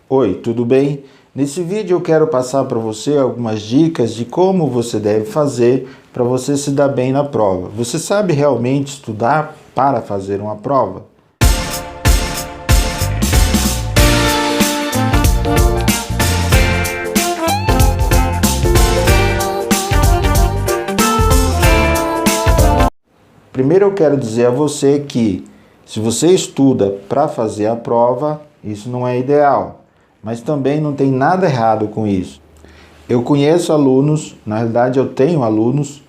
Oi, tudo bem? Nesse vídeo eu quero passar para você algumas dicas de como você deve fazer para você se dar bem na prova. Você sabe realmente estudar para fazer uma prova? Primeiro eu quero dizer a você que se você estuda para fazer a prova, isso não é ideal. Mas também não tem nada errado com isso. Eu conheço alunos, na realidade eu tenho alunos,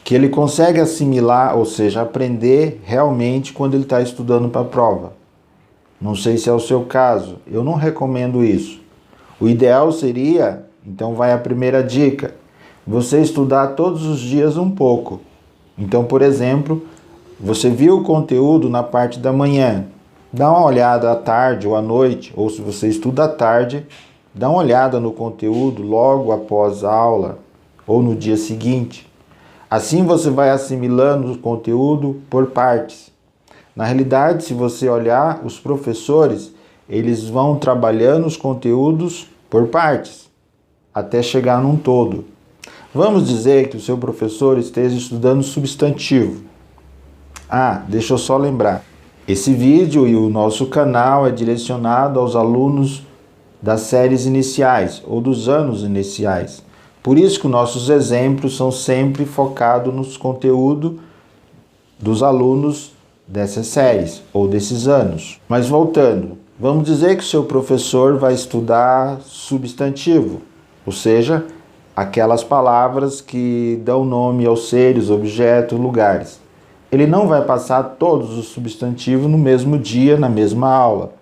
que ele consegue assimilar, ou seja, aprender realmente quando ele está estudando para a prova. Não sei se é o seu caso, eu não recomendo isso. O ideal seria, então vai a primeira dica, você estudar todos os dias um pouco. Então, por exemplo, você viu o conteúdo na parte da manhã, dá uma olhada à tarde ou à noite, ou se você estuda à tarde, dá uma olhada no conteúdo logo após a aula ou no dia seguinte. Assim você vai assimilando o conteúdo por partes. Na realidade, se você olhar, os professores, eles vão trabalhando os conteúdos por partes, até chegar num todo. Vamos dizer que o seu professor esteja estudando substantivo. Deixa eu só lembrar. Esse vídeo e o nosso canal é direcionado aos alunos das séries iniciais ou dos anos iniciais. Por isso que nossos exemplos são sempre focados nos conteúdos dos alunos dessas séries ou desses anos. Mas voltando, vamos dizer que o seu professor vai estudar substantivo, ou seja, aquelas palavras que dão nome aos seres, objetos, lugares. Ele não vai passar todos os substantivos no mesmo dia, na mesma aula.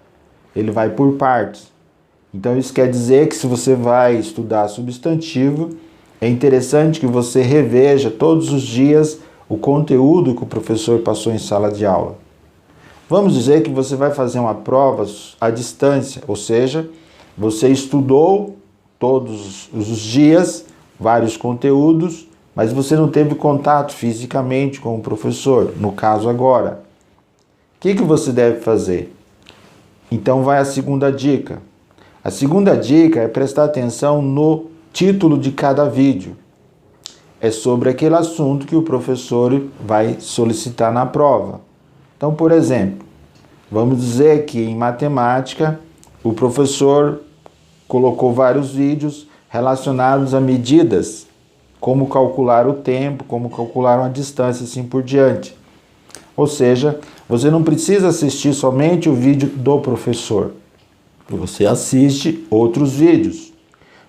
Ele vai por partes. Então isso quer dizer que se você vai estudar substantivo, é interessante que você reveja todos os dias o conteúdo que o professor passou em sala de aula. Vamos dizer que você vai fazer uma prova à distância, ou seja, você estudou todos os dias vários conteúdos, mas você não teve contato fisicamente com o professor, no caso agora. O que você deve fazer? Então vai a segunda dica. A segunda dica é prestar atenção no título de cada vídeo. É sobre aquele assunto que o professor vai solicitar na prova. Então, por exemplo, vamos dizer que em matemática o professor colocou vários vídeos relacionados a medidas, como calcular o tempo, como calcular uma distância, assim por diante. Ou seja, você não precisa assistir somente o vídeo do professor. Você assiste outros vídeos.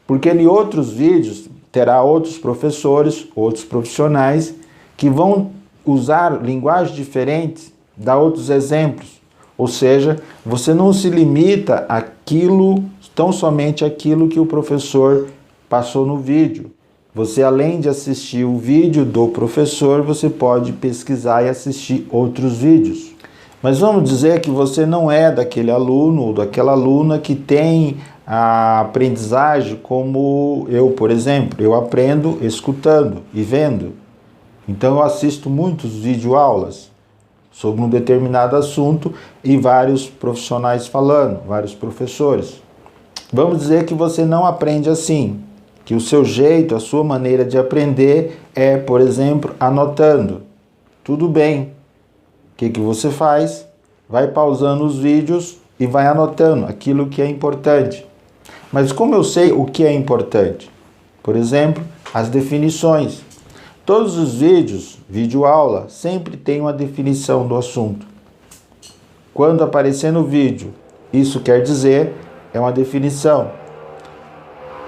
Porque em outros vídeos terá outros professores, outros profissionais que vão usar linguagem diferente, dar outros exemplos. Ou seja, você não se limita àquilo, tão somente àquilo que o professor passou no vídeo. Você, além de assistir o vídeo do professor, você pode pesquisar e assistir outros vídeos. Mas vamos dizer que você não é daquele aluno ou daquela aluna que tem a aprendizagem como eu, por exemplo. Eu aprendo escutando e vendo. Então eu assisto muitos videoaulas sobre um determinado assunto e vários profissionais falando, vários professores. Vamos dizer que você não aprende assim. Que o seu jeito, a sua maneira de aprender é, por exemplo, anotando. Tudo bem. O que você faz? Vai pausando os vídeos e vai anotando aquilo que é importante. Mas como eu sei o que é importante? Por exemplo, as definições. Todos os vídeos, videoaula, sempre tem uma definição do assunto. Quando aparecer no vídeo, isso quer dizer, é uma definição.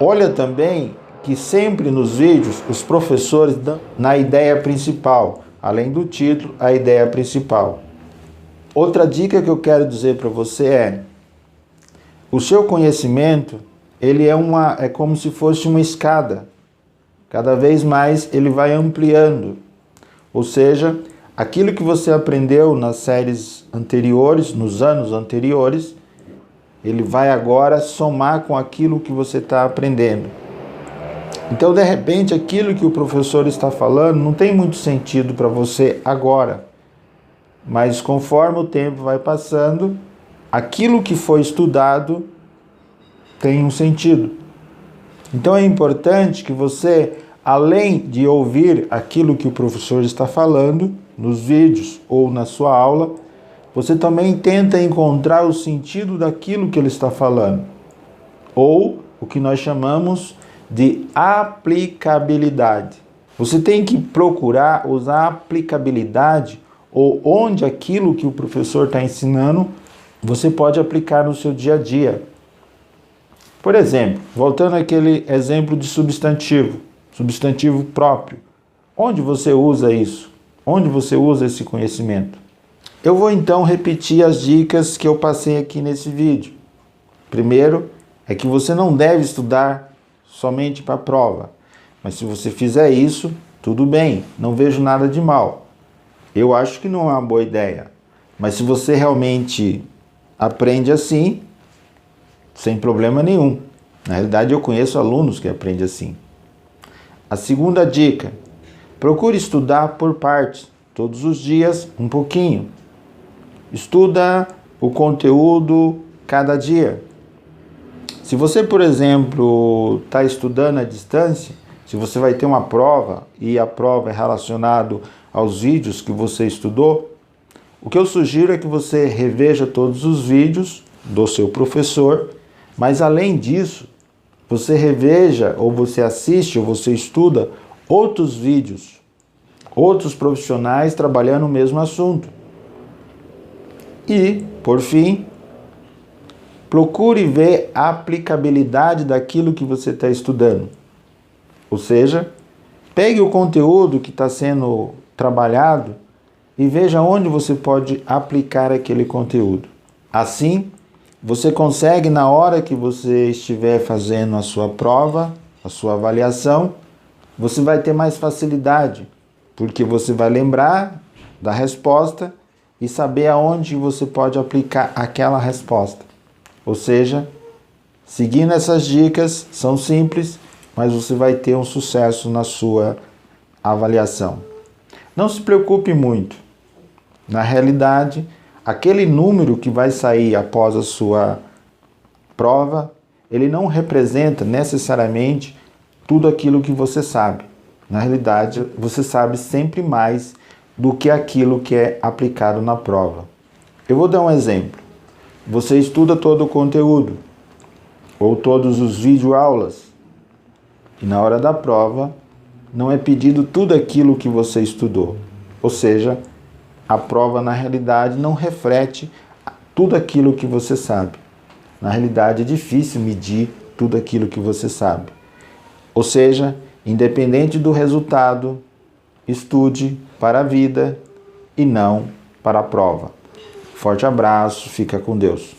Olha também que sempre nos vídeos os professores dão na ideia principal, além do título, a ideia principal. Outra dica que eu quero dizer para você é, o seu conhecimento, ele é como se fosse uma escada. Cada vez mais ele vai ampliando. Ou seja, aquilo que você aprendeu nas séries anteriores, nos anos anteriores, ele vai agora somar com aquilo que você está aprendendo. Então, de repente, aquilo que o professor está falando não tem muito sentido para você agora. Mas conforme o tempo vai passando, aquilo que foi estudado tem um sentido. Então é importante que você, além de ouvir aquilo que o professor está falando nos vídeos ou na sua aula, você também tenta encontrar o sentido daquilo que ele está falando, ou o que nós chamamos de aplicabilidade. Você tem que procurar usar a aplicabilidade, ou onde aquilo que o professor está ensinando você pode aplicar no seu dia a dia. Por exemplo, voltando àquele exemplo de substantivo próprio. Onde você usa isso? Onde você usa esse conhecimento? Eu vou então repetir as dicas que eu passei aqui nesse vídeo. Primeiro, é que você não deve estudar somente para a prova. Mas se você fizer isso, tudo bem, não vejo nada de mal. Eu acho que não é uma boa ideia. Mas se você realmente aprende assim, sem problema nenhum. Na realidade, eu conheço alunos que aprendem assim. A segunda dica, procure estudar por partes, todos os dias um pouquinho. Estuda o conteúdo cada dia. Se você, por exemplo, está estudando à distância, se você vai ter uma prova e a prova é relacionada aos vídeos que você estudou, o que eu sugiro é que você reveja todos os vídeos do seu professor, mas além disso, você reveja, ou você assiste, ou você estuda outros vídeos, outros profissionais trabalhando o mesmo assunto. E, por fim, procure ver a aplicabilidade daquilo que você está estudando. Ou seja, pegue o conteúdo que está sendo trabalhado e veja onde você pode aplicar aquele conteúdo. Assim, você consegue, na hora que você estiver fazendo a sua prova, a sua avaliação, você vai ter mais facilidade, porque você vai lembrar da resposta e saber aonde você pode aplicar aquela resposta. Ou seja, seguindo essas dicas, são simples, mas você vai ter um sucesso na sua avaliação. Não se preocupe muito. Na realidade, aquele número que vai sair após a sua prova, ele não representa necessariamente tudo aquilo que você sabe. Na realidade, você sabe sempre mais do que aquilo que é aplicado na prova. Eu vou dar um exemplo. Você estuda todo o conteúdo, ou todos os videoaulas, e na hora da prova, não é pedido tudo aquilo que você estudou. Ou seja, a prova, na realidade, não reflete tudo aquilo que você sabe. Na realidade, é difícil medir tudo aquilo que você sabe. Ou seja, independente do resultado, estude para a vida e não para a prova. Forte abraço, fica com Deus.